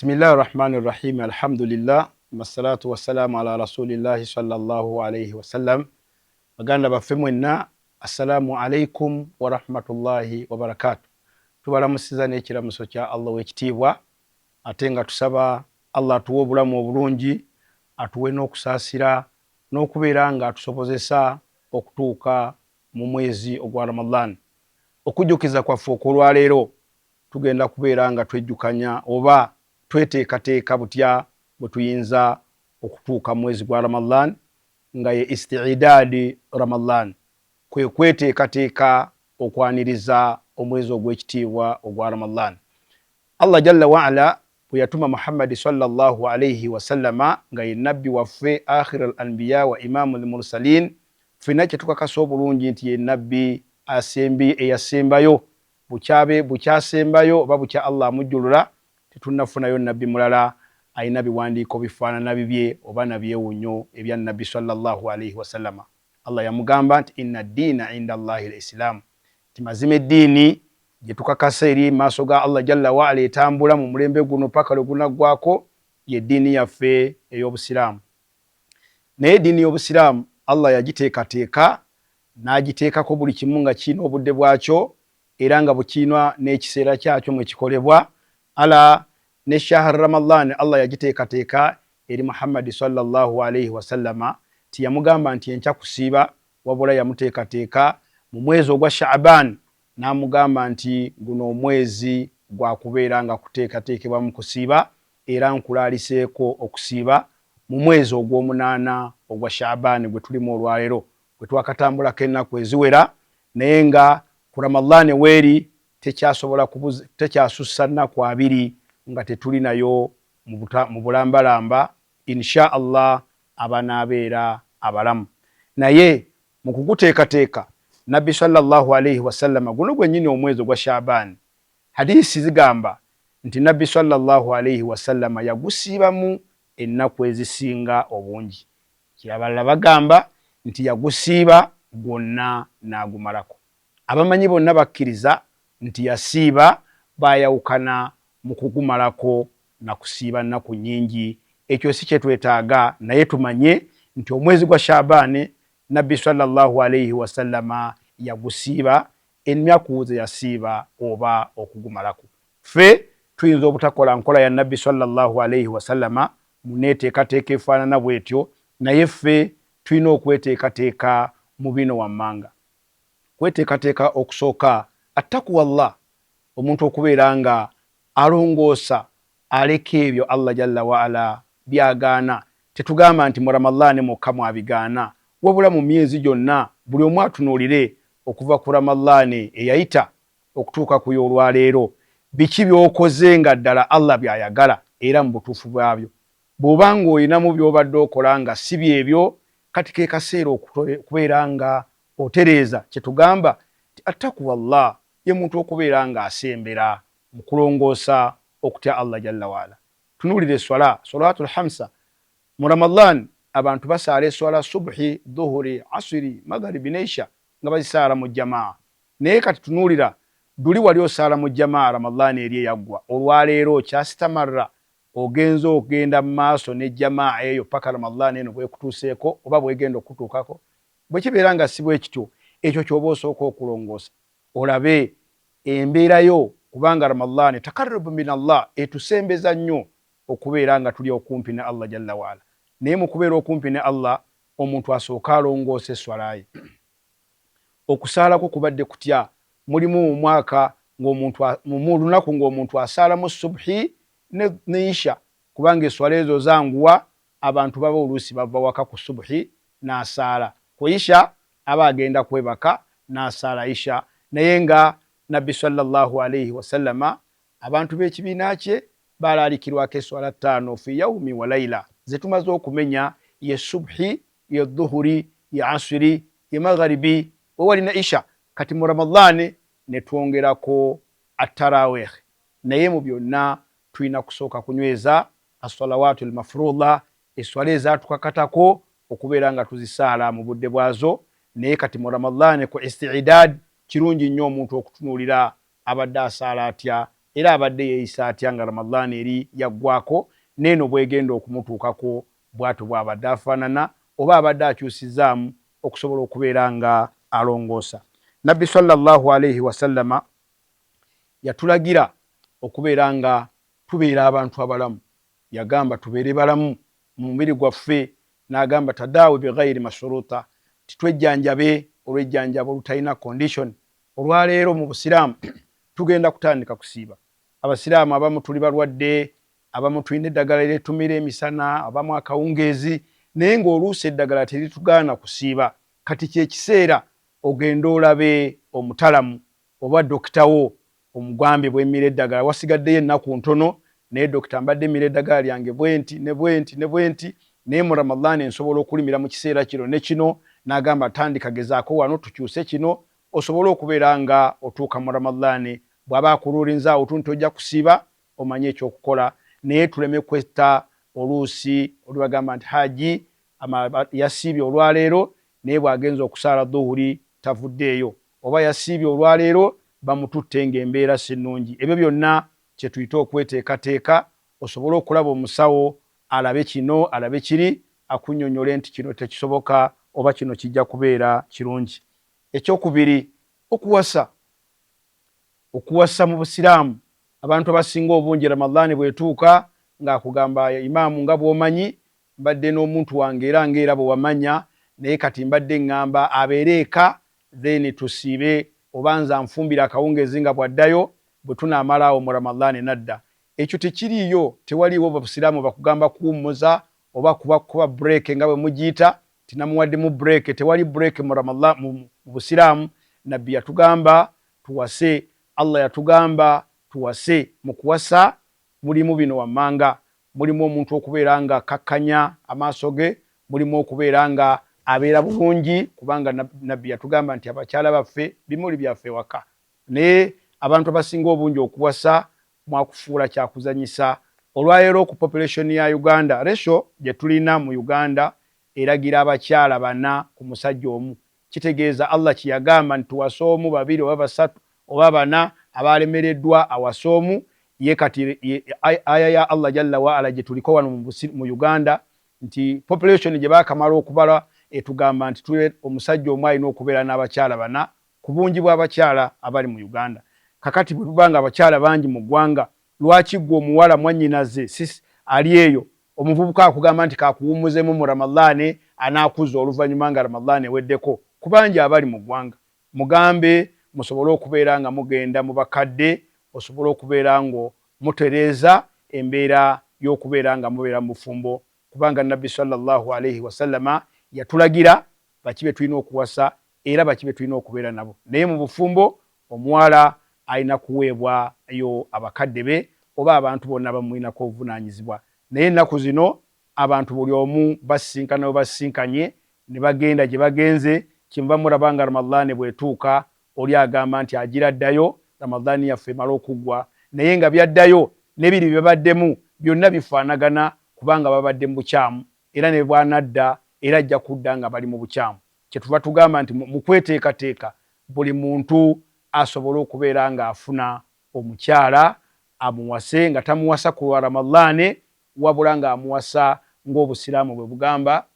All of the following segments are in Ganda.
Bismillahir Rahmanir Rahim. Alhamdulillah. Wassalatu wassalamu ala rasulillahi sallallahu alayhi wasallam. Baganda baffe mwenna, assalamu alaikum wa rahmatullahi wa barakatuh. Tubalamusiza n'ekiramuso kya Allah w'ekitiibwa, ate nga tusaba Allah atuwe obulamu obulungi, atuwe n'okusaasira n'okubeera nga atusobozesa okutuuka mu mwezi ogwa Ramadan. Okujjukiza kwaffe okw'olwaleero tugenda kubeera nga twejjukanya oba tweteekateeka butya bwe tuyinza okutuuka mwezi gwa Ramadan, nga ye isti'idadi Ramadan, kwe kweteekateeka okwaniriza omwezi ogw'ekitiibwa ogwa Ramadan. Allah jalla wa ala bwe yatuma Muhammad sallallahu alayhi wa sallama nga ye nabbi waffe akhir al-anbiya wa imamul mursalin, ffenna kye tukakasa obulungi nti ye nabbi eyasembayo, bukyasembayo oba bukya Allah amujjulula, tetunnafunayo nabbi mulala ayina biwandiiko bifaanana bibye oba nabyewunyo ebya nabbi sallallahu alayhi wa sallama. Allah yamugamba nti inna diina inda Allahi al-Islam, ti mazima eddiini gye tukakasa eri maaso ga Allah jalla wa ala etambula mu mulembe guno paka lwe gunaggwako ye ddiini yaffe ey'Obusiraamu. Naye eddiini y'Obusiraamu Allah yagiteekateeka n'agiteekako buli kimu nga kiina obudde bwakyo era nga bukiina n'ekiseera kyakyo mwe kikolebwa. Ala ne shahar Ramadan Allah yagiteekateeka eri Muhammad sallallahu alayhi wa sallama, tiyamugamba nti enkya kusiiba, wabula yamuteekateeka mu mwezi ogwa Sha'ban, n'amugamba nti guno omwezi gwa kubeera nga kuteekateekebwa mu kusiiba era nkulaaliseeko okusiiba mu mwezi ogw'omunaana ogwa Sha'ban gwe tulimu olwaleero, gwe twakatambulako ennaku eziwera, naye nga ku Ramadan weeri tekyasussa nnaku 2 nga tetuli nayo mu bulambalamba, insha Allah abanaabeera abalamu. Naye mu kuguteekateeka nabbi sallallahu alayhi wa sallama guno gwennyini omwezi ogwa Sha'ban, hadisi zigamba nti nabbi sallallahu alayhi wa sallama yagusiibamu ennaku ezisinga obungi. Abalala bagamba nti yagusiiba gwonna n'agumalako. Abamanyi bonna bakkiriza nti yasiiba, bayawukana mu kugumalako na kusiiba nnaku nnyingi. Ekyo si kye twetaaga, naye tumanye nti omwezi gwa Sha'ban nabbi sallallahu alayhi wa sallama yagusiiba, ennaku ze yasiiba oba okugumalako. Ffe tuyinza obutakola nkola ya nabbi sallallahu alayhi wa sallama mu neeteekateeka efaanana bw'etyo, naye ffe tulina okweteekateeka mu bino wammanga. Kweteekateeka okusooka attakuwa Allah, omuntu okubeera nga alongoosa aleka ebyo Allah jalla wa ala byagaana. Tetugamba nti mu Ramadan mwokka mwabigaana, wabula mu myezi gyonna buli omu atunuulire okuva ku Ramadan eyayita okutuuka ku y'olwaleero, biki by'okoze nga ddala Allah by'ayagala era mu butuufu bwabyo. Bw'oba ng'olinamu by'obadde okola nga si byebyo, kati ke kaseera okubeera nga otereeza. Kye tugamba nti attakuwa Allah ye muntu okubeera nga asembera mu kulongoosa okutya Allah jalla waala. Tunuulire eswala, salawatul hamsa. Mu Ramadan abantu basaala eswala subhi, dhuhuri, asiri, magharibi n'isha nga bazisaala mu jamaa. Naye kati tunuulira, duli wali osaala mu jamaa Ramadan eri eyaggwa, olwaleero kyasitamarra ogenza okgenda mu maaso ne jamaa eyo paka Ramadan eno bwekutuuseeko oba bwegenda okutuukako. Bwe kibeera nga si bwe kityo, ekyo ky'oba osooka okulongoosa olabe embeerayo, kubanga Ramadan takarrubu min Allah, etusembeza nnyo okubeera nga tuli okumpi ne Allah jalla waala. Naye mu kubeera okumpi ne Allah, omuntu asooka alongoosa eswala ye. Okusaalako kubadde kutya? Mulimu mu mwaka mu lunaku ng'omuntu asaalamu subhi ne isha, kubanga eswala ezo zanguwa, abantu baba oluusi bava waka ku subhi n'asaala. Ku isha aba agenda kwebaka n'asaala isha. Naye nga nabbi sallallahu alayhi wa sallama abantu b'ekibiina kye balaalikirwako eswala 5 fi yawmi wa layla, ze tumaze okumenya: ye subhi, ye dhuhuri, ye asiri, ye magharibi, wewali na isha. Kati mu Ramadan ne twongerako at-tarawih. Naye mu byonna tulina kusooka kunyweza as-salawatul mafruḍa, eswala ezatukakatako okubeera nga tuzisaala mu budde bwazo. Naye kati mu Ramadan ku isti'idad, kirungi nnyo omuntu okutunuulira abadde asaala atya era abadde yeeyisa atya nga Ramadan eri yaggwako neeno bwegenda okumutuukako bw'atyo bw'abadde afaanana oba abadde akyusizaamu okusobola okubeera nga alongoosa. Nabbi sallallahu alaihi wasallama yatulagira okubeera nga tubeera abantu abalamu. Yagamba tubeere balamu mu mubiri gwaffe, n'agamba tadaawi bighayri mashruuta, titwejjanjabe olw'ejjanjabo olutalina condition. Olwaleero mu Busiraamu tugenda kutandika kusiiba. Abasiraamu abamu tuli balwadde, abamu tulina eddagala eretumira emisana, abamu akawungeezi, naye ng'oluusi eddagala teritugaana kusiiba. Kati kyekiseera ogenda olabe omutalamu oba dokita wo omugwambe bwemmira eddagala, wasigaddeyo ennaku ntono, naye dokita mbadde emmira eddagala lyange bwenti ne bwenti ne bwenti, naye mu Ramadhan nsobola okulimira mu kiseera kino ne kino, n'agamba tandika gezaako wano tukyuse kino osobole okubeera nga otuuka mu Ramadhan. Bw'aba akuluulinza otuntu ojja kusiiba omanye ekyokukola, naye tuleme kwetta oluusi olubagamba nti haji yasiibye olwaleero naye bw'agenza okusaala dhuhuri tavuddeeyo, oba yasiibye olwaleero bamututte ng'embeera si nnungi. Ebyo byonna kye tuyita okweteekateeka osobole okulaba omusawo alabe kino alabe kiri, akunnyonnyole nti kino tekisoboka oba kino kijja kubeera kirungi. Ekyokubiri, okuwasa mu Busiraamu. Abantu abasinga obungi Ramadhan bwetuuka ng'akugamba imaamu nga bw'omanyi mbadde n'omuntu wange era ng'era bwe wamanya, naye kati mbadde ngamba abeere eka then tusiibe, oba nze anfumbira akawungeezi nga bw'addayo bwe tunaamalaawo mu Ramadhan nadda. Ekyo tekiriiyo, tewaliiwo Busiraamu bakugamba kuwummuza oba kuba break nga bwe mugiyita, tinamuwaddemu break. Tewali break mu Ramadhan mu Busiraamu. Nabbi yatugamba tuwase, Allah yatugamba tuwase. Mu kuwasa mulimu bino wammanga, mulimu omuntu okubeera nga akakkanya amaaso ge, mulimu okubeera nga abeera bulungi, kubanga Nabbi yatugamba nti abakyala baffe bimuli byaffe waka. Naye abantu abasinga obungi okuwasa mwakufuula kyakuzanyisa. Olwaleero ku population ya Uganda, ratio gye tulina mu Uganda eragira abakyala 4 ku musajja omu. Kitegeeza Allah kye yagamba nti tuwase omu, 2 oba 3 oba 4 abalemereddwa awase omu. Ye kati aya ya Allah jalla wa ala gye tuliko wano mu Uganda nti population gye baakamala okubala etugamba nti tuwe omusajja omu alina okubeera n'abakyala 4 ku bungi bw'abakyala abali mu Uganda. Kakati bwe tubanga abakyala bangi mu ggwanga, lwaki gwe omuwala mwannyinaze ali eyo omuvubuka akugamba nti kakuwummuzemu mu Ramadhan anaakuza oluvannyuma nga Ramadhan eweddeko? Kubangi abali mu ggwanga. Mugambe musobole okubeera nga mugenda mu bakadde, osobole okubeera nga mutereeza embeera y'okubeera nga mubeera mu bufumbo, kubanga Nabbi sallallahu alaihi wasallama yatulagira baki be tulina okuwasa era baki be tulina okubeera nabo. Naye mu bufumbo omuwala alina kuweebwayo abakadde be oba abantu bonna bamulinako obuvunaanyizibwa. Naye ennaku zino abantu buli omu basisinkana we basisinkanye ne bagenda gye bagenze. Kimuva mulaba nga Ramadhan bwetuuka oli agamba nti agira ddayo, Ramadhan yaffe emala okuggwa, naye nga byaddayo n'ebiri bye baddemu byonna bifaanagana kubanga babadde mu bukyamu, era ne bwanadda era ajja kudda nga bali mu bukyamu. Kyetuva tugamba nti mu kweteekateeka buli muntu asobole okubeera nga afuna omukyala amuwase, nga tamuwasa ku lwa Ramadhan wabula nga amuwasa ng'Obusiraamu bwe bugamba,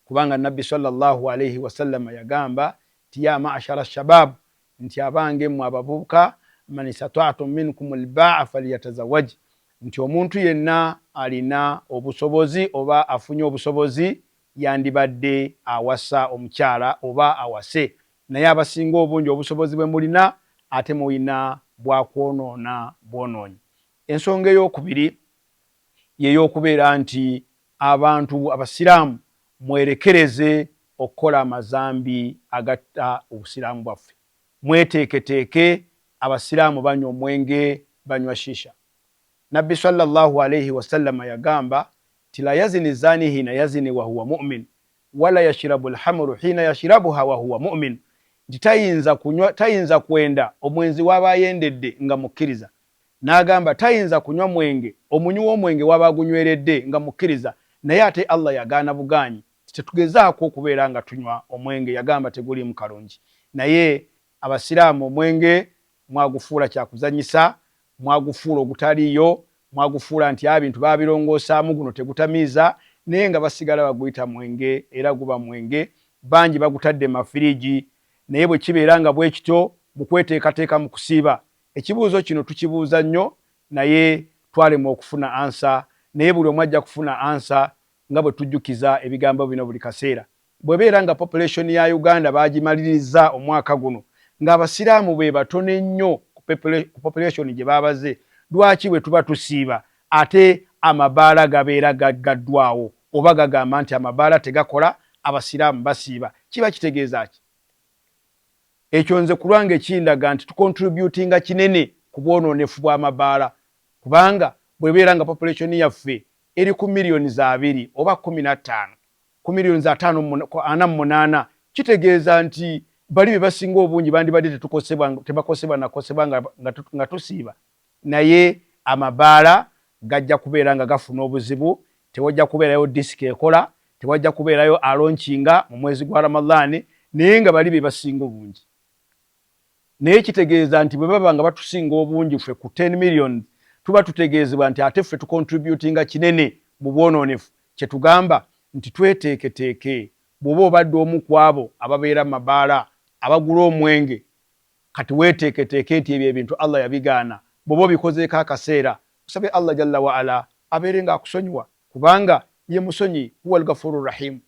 kubanga Nabbi sallallahu alaihi wasallam yagamba nti ya ma'ashara shabab, nti abange mmwe abavubuka, man istata'tum minkum al-ba'a falyatazawwaj, nti omuntu yenna alina obusobozi oba afunye obusobozi yandibadde awasa omukyala oba awase. Naye abasinga obungi obusobozi bwe mulina ate mulina bwakwonoona bwonoonyi. Ensonga ey'okubiri y'eyokubeera nti abantu Abasiraamu mwerekereze okukola amazambi agatta Obusiraamu bwaffe. Mweteeketeeke. Abasiraamu banywa omwenge, banywa shisha. Nabbi sallallahu alaihi wasallama yagamba ti la yazini zani hina yazini wa huwa mu'min wala yashrabu alhamru hina yashrabuha wa huwa mu'min. Nti tayinza kwenda omwenzi waba ayendedde nga mukkiriza, n'agamba tayinza kunywa mwenge omunywi w'omwenge waba agunyweredde nga mukkiriza, naye ate Allah yagaana bugaanyi tetugezaako okubeera nga tunywa omwenge, yagamba teguliimu kalungi. Naye Abasiraamu omwenge mwagufuula kyakuzanyisa, mwagufuula ogutaliyo, mwagufuula nti ebintu babirongosaamu guno tegutamiiza, naye nga basigala baguyita mwenge era guba mwenge. Bangi bagutadde mafiriji, naye bwe kibeera nga bwe kityo mu kweteekateeka mu kusiiba. Ekibuuzo kino tukibuuza nnyo naye twalema okufuna ansa, naye buli omu ajja kufuna ansa nga bwe tujjukiza ebigambo bino buli kaseera. Bwebeera nga population ya Uganda bagimaliriza omwaka guno ng'abasiraamu be batono ennyo ku population gye babaze, lwaki bwe tuba tusiiba ate amabaala gabeera gaggaddwawo oba gagamba nti amabaala tegakola, abasiraamu basiiba? Kiba kitegeeza ki? Ekyo nze ku lwange kindaga nti tukontributinga kinene ku bwonoonefu bw'amabaala, kubanga bwebeera nga population yaffe eri ku millions 2 oba 15 ku millions 48, kitegeeza nti bali be basinga obungi bandibadde tebakosebwa nakosebwa nga tusiiba. Naye amabaala gajja kubeera nga gafuna obuzibu, tewajja kubeerayo disiki ekola, tewajja kubeerayo alaunchinga mu mwezi gwa Ramadhan, naye nga bali be basinga obungi. Naye kitegeeza nti bwe baba nga batusinga obungi ffe ku 10 million, tuba tutegeezebwa nti ate ffe tukontributinga kinene mu bwonoonefu. Kye tugamba nti tweteeketeeke, bw'oba obadde omu ku abo ababeera mu mabaala abagula omwenge, kati weeteeketeeke nti ebyo ebintu Allah yabigaana. Bw'oba obikozeeko akaseera, osabe Allah jalla wa ala abeere ng'akusonyiwa, kubanga ye musonyi, huwal ghafurur rahim,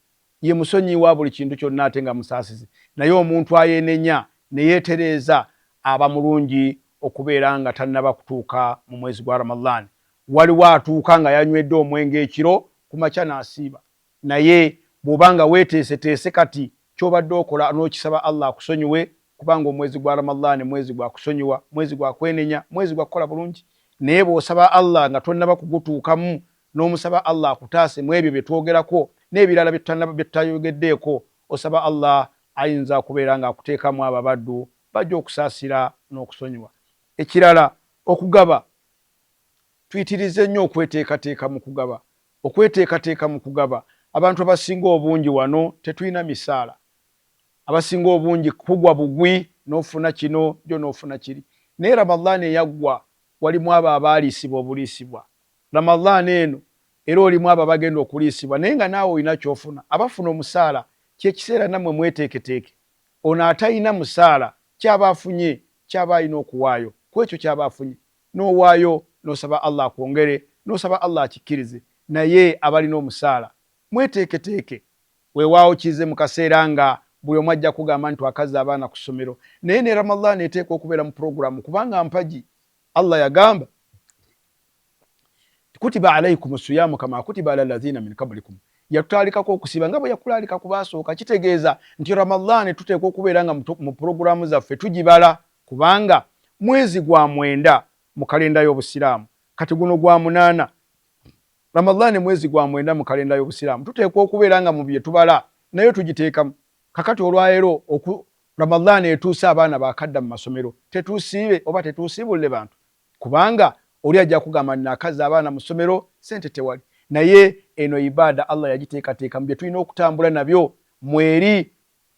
ye musonyi wa buli kintu kyonna ate nga musaasizi. Naye omuntu ayeenenya ne yeetereeza aba mulungi okubeera nga tannaba kutuuka mu mwezi gwa Ramadhan. Waliwo atuuka nga yanywedde omwenge ekiro ku makya n'asiiba. Naye bw'obanga weeteeseteese kati ky'obadde okola n'okisaba Allah akusonyiwe, kubanga omwezi gwa Ramadhan mwezi gwa kusonyiwa, mwezi gwa kwenenya, mwezi gwa kukola bulungi. Naye bw'osaba Allah nga tonnaba kugutuukamu, n'omusaba Allah akutaase mu ebyo bye twogerako n'ebirala bye tutayogeddeeko, osaba Allah ayinza okubeera nga akuteekamu abo abaddu bajja okusaasira n'okusonyiwa. Ekirala, okugaba. Tuyitirize nnyo okweteekateeka mu kugaba. Okweteekateeka mu kugaba. Abantu abasinga obungi wano tetulina misaala. Abasinga obungi kugwa bugwi, n'ofuna kino jo n'ofuna kiri. Naye Ramadhan eyaggwa walimu abo abaaliisibwa obuliisibwa. Ramadhan eno era olimu abo abagenda okuliisibwa, naye nga naawe olina ky'ofuna. Abafuna omusaala kyekiseera nammwe mweteeketeeke. Ono atalina musaala kyaba afunye kyaba alina okuwaayo ku ekyo kyaba afunye, n'owaayo n'osaba Allah akwongere, n'osaba Allah akikkirize. Naye abalina omusaala mweteeketeeke, weewaawo kize mu kaseera nga buli omu ajja kugamba nti akaza abaana ku ssomero, naye ne Ramadhan eteekwa okubeera mu programu, kubanga mpagi. Allah yagamba kutiba alaykum siyamu kama kutiba ala alladhina min qablikum, yatutaalikako okusiba nga bwe yakulaalika ku baasooka. Kitegeeza nti Ramadhan tuteekwa okubeera nga mu programu zaffe tugibala, kubanga mwezi gwa 9 mu kalenda y'Obusiraamu, kati guno gwa 8. Ramadhan mwezi gwa 9 mu kalenda y'Obusiraamu, tuteekwa okubeera nga mu bye tubala naye tugiteekamu. Kakati olwaleero Ramadhan etuuse abaana bakadda mu masomero, tetuusiibe oba tetuusiibulire bantu, kubanga oli ajja kugamba nakaza abaana mu ssomero sente tewali. Naye eno ibada Allah yagiteekateeka mu bye tulina okutambula nabyo mweri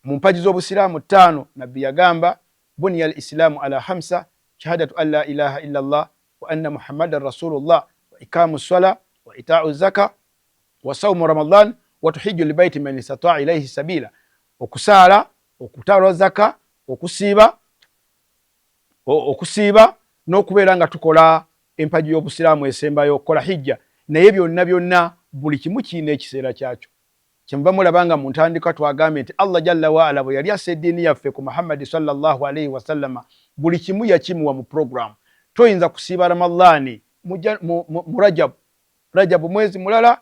mu mpagi z'Obusiraamu 5. Nabbi yagamba buniya al-islaamu ala 5, shahadatu an la ilaha illa Allah wa anna Muhammadan rasulullah wa ikamu ssala wa ita'u zaka wa sawmu Ramadhan wa tuhijju libaiti man istata'a ilayhi sabila. Okusaala, okutwala zaka, okusiiba n'okubeera nga tukola empagi y'Obusiraamu esembayo, okukola hijja. Naye byonna buli kimu kiina ekiseera kyakyo. Kyemuva mulabanga mu ntandikwa twagambye nti Allah jalla wa ala bwe yali assa eddiini yaffe ku Muhammad sallallahu alayhi wa sallama, buli kimu yakimuwa mu programu. Toyinza kusiiba Ramadhan mu Rajab mwezi mulala,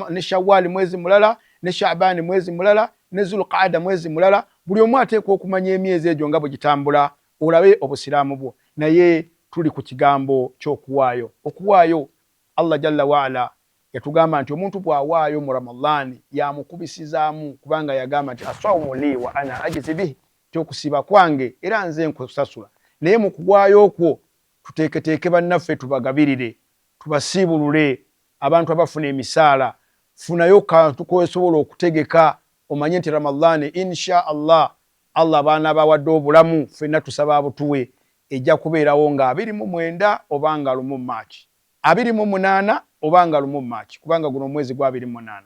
ne Shawwal mwezi mulala, ne Sha'ban mwezi mulala, ne Zulqaada mwezi mulala. Buli omu ateekwa okumanya emyezi egyo nga bwe gitambula, olabe Obusiraamu bwo. Naye tuli ku kigambo ky'okuwaayo. Okuwaayo, Allah jalla wa ala yatugamba nti omuntu bw'awaayo mu Ramadhan yamukubisizaamu, kubanga yagamba nti asawmu li wa ana ajizi bihi, okusiiba kwange era nze nkusasula. Naye mu kuwaayo okwo tuteeketeeke bannaffe tubagabirire, tubasiibulule. Abantu abafuna emisaala, funayo kantu kosobola okutegeka, omanye nti Ramadhan insha Allah, Allah abaana bawadde obulamu, ffenna tusaba abutuwe. ejja kubeerawo nga 29 oba nga 1 March 28 oba nga 1 March kubanga guno omwezi gwa 28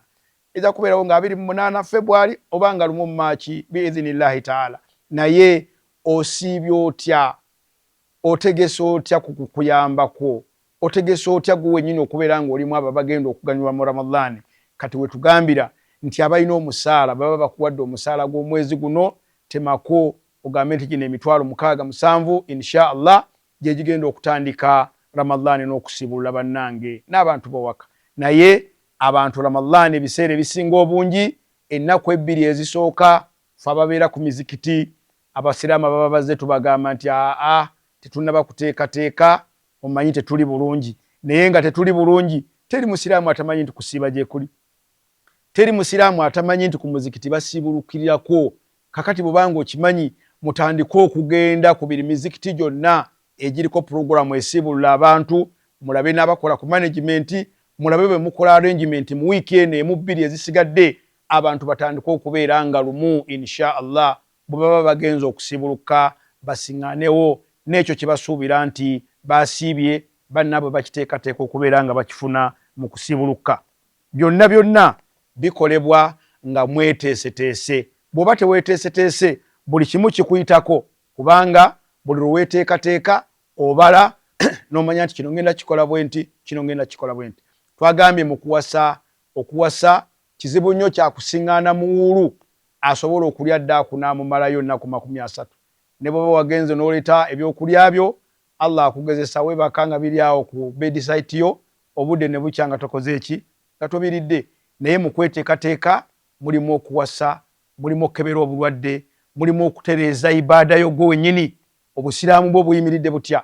ejja kubeerawo nga 28 February oba nga 1 March biiznillahi taala. Naye osiibye otya, otegese otya kukuyambako, otegese otya gwe wennyini okubeera ng'olimu abo bagenda okuganyulwa mu Ramadhan. Kati wetugambira nti abalina omusaala baba bakuwadde omusaala gw'omwezi guno, temako ogambe nti gino emitwalo 67 insha Allah gye gigenda okutandika Ramadhan n'okusibulula bannange n'abantu bawaka. Naye abantu Ramadhan ebiseera ebisinga obungi ennaku 2 ezisooka fe ababeera ku mizikiti abasiraamu baba bazze tubagamba nti tetunnaba kuteekateeka, omanyi tetuli bulungi. Naye nga tetuli bulungi, teri musiraamu atamanyi nti kusiiba gye kuli, teri musiraamu atamanyi nti ku muzikiti basiibulukirirako. Kakati bw'obanga okimanyi, mutandike okugenda ku biri mizikiti gyonna egiriko puroguramu esiibulula abantu, mulabe n'abakola ku management, mulabe bwe mukola arrangement mu wiiki eno emu 2 ezisigadde, abantu batandike okubeera nga lumu insha Allah. Bwe baba bagenza okusiibuluka basiŋŋaanewo n'ekyo kye basuubira nti basiibye bannaabwe bakiteekateeka okubeera nga bakifuna mu kusiibuluka. Byonna byonna bikolebwa nga mweteeseteese. Bw'oba teweeteeseteese buli kimu kikuyitako, kubanga buli lwe weeteekateeka obala n'omanya nti kino ngenda kikola bwe nti, kino ngenda kikola bwe nti. Twagambye mu okuwasa kizibu nnyo kyakusiŋŋaana muwuulu asobola okulya ddaaku n'amumalayo nnaku 30. Ne bw'oba wagenze n'oleeta ebyokulya byo, Allah akugezesa weebaka nga biri awo ku bedside yo, obudde ne bukya nga tokoze eki, nga tobiridde. Naye mu kweteekateeka mulimu okuwasa, mulimu okukebera obulwadde, mulimu okutereeza ibaada yo gwe wennyini. Obusiraamu bwo buyimiridde butya?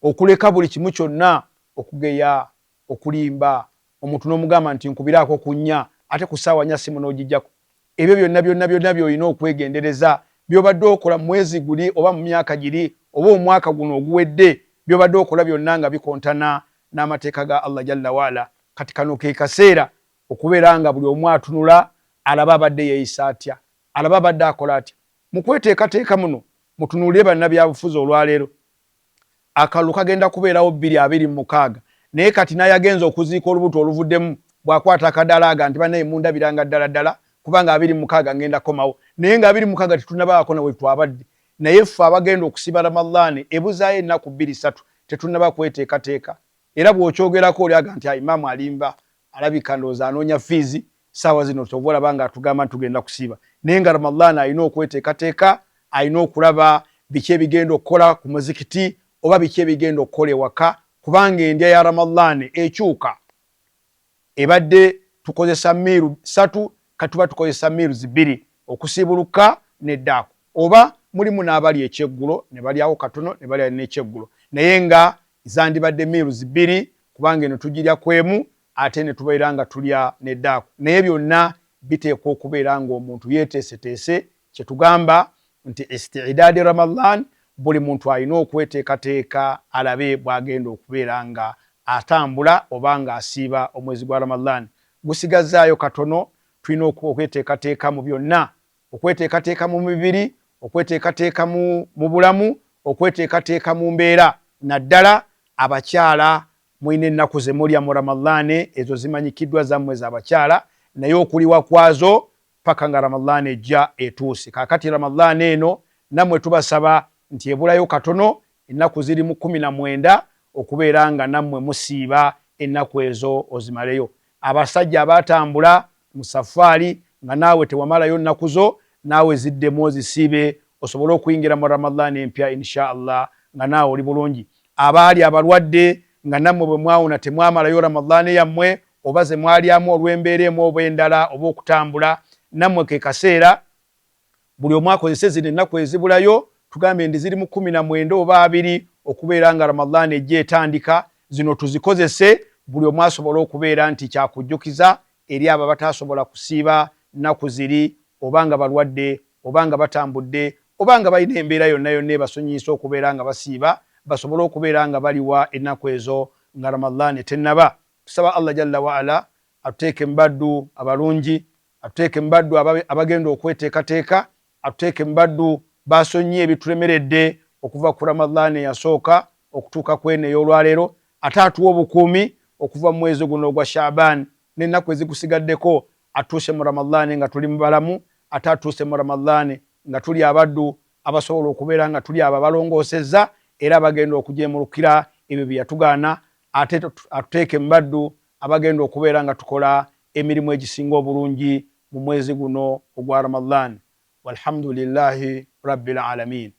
Okuleka buli kimu kyonna, okugeya, okulimba, omuntu n'omugamba nti nkubiraako kunnya ate ku ssaawa nnya simu n'ogijjako. Ebyo byonna by'olina okwegendereza, by'obadde okola mu mwezi guli oba mu myaka giri oba omwaka guno oguwedde, by'obadde okola byonna nga bikontana n'amateeka ga Allah jalla waala. Kati kano ke kaseera okubeera nga buli omu atunula alaba abadde yeeyisa atya, alaba abadde akola atya. Mu kweteekateeka muno mutunulire bannabyabufuzi olwaleero. Akalulu kagenda kubeerawo 2026, naye kati naye agenza okuziika olubuto oluvuddemu bw'akwata akadalaaga nti bannaye mundabiranga ddala kubanga 26 ngenda komawo. Naye nga 26 tetunnabaako na we twabadde. Naye ffe abagenda okusiba Ramadhan ebuzaayo ennaku 2-3 tetunnaba kweteekateeka. Era bw'okyogerako olyaga nti imaamu alimba, alabika ndowooza anoonya fiizi, ssaawa zino kyova olaba nga atugamba nti tugenda kusiba. Naye nga Ramadhan alina okweteekateeka, alina okulaba biki ebigenda okukola ku muzikiti oba biki ebigenda okukola ewaka, kubanga endya ya Ramadhan ekyuka. Ebadde tukozesa miiru 3, katuba tukozesa miiru 2 okusiibuluka n'eddaaku. Oba mulimu n'abali ekyeggulo ne balyawo katono ne balya n'ekyeggulo. Naye nga zandibadde miiru 2 kubanga eno tugirya kwemu ate ne tubeera nga tulya n'eddaaku. Naye byonna biteekwa okubeera ng'omuntu yeeteeseteese, kye tugamba nti isti'daadi Ramadhan, buli muntu alina okweteekateeka alabe bw'agenda okubeera nga atambula oba nga asiiba omwezi gwa Ramadhan. Gusigazaayo katono, tulina okweteekateeka mu byonna, okweteekateeka mu mibiri, okweteekateeka mu bulamu, okweteekateeka mu mbeera. Naddala abakyala mulina ennaku ze mulya mu Ramadhan, ezo zimanyikiddwa zammwe z'abakyala, naye okuliwa kwazo paka nga Ramadhan ejja etuuse. Kaakati Ramadhan eno nammwe tubasaba nti ebulayo katono, ennaku ziri mu 19 okubeera nga nammwe musiiba ennaku ezo ozimaleyo. Abasajja abatambula mu safaari nga naawe tewamalayo nnaku zo, naawe ziddemu ozisiibe osobole okuyingira mu Ramadhan empya insha Allah nga naawe oli bulungi. Abaali abalwadde nga nammwe bwe mwawona temwamalayo Ramadhan yammwe oba ze mwalyamu olw'embeera emu oba endala oba okutambula, nammwe ke kaseera buli omu akozese zino ennaku ezibulayo, tugambe ndi ziri mu 19 oba 2 okubeera nga Ramadhan ejja etandika. Zino tuzikozese buli omu asobole okubeera nti kyakujjukiza eri abo abatasobola kusiiba nnaku ziri, oba nga balwadde oba nga batambudde oba nga balina embeera yonna yonna ebasonyiisa okubeera nga basiiba, basobole okubeera nga baliwa ennaku ezo nga Ramadhan tennaba. Tusaba Allah jalla waala atuteeke mu baddu abalungi, atuteeke mu baddu abagenda okweteekateeka, atuteeke mu baddu basonyi ebitulemeredde okuva ku Ramadhani yasooka okutuuka kwene ey'olwaleero, ate atuwa obukuumi okuva mu mwezi guno gwa Shaaban n'ennaku ezigusigaddeko atuuse mu Ramadhani nga tuli mu balamu, ate atuuse mu Ramadhani nga tuli abaddu abasobola okubeera nga tuli abo abalongoosezza era bagenda okujemulukira ebyo bye yatugaana, ate atuteeke mu baddu abagenda okubeera nga tukola emirimu egisinga obulungi mu mwezi guno ogwa Ramadhani. Walhamdulillahi rabbil alamin.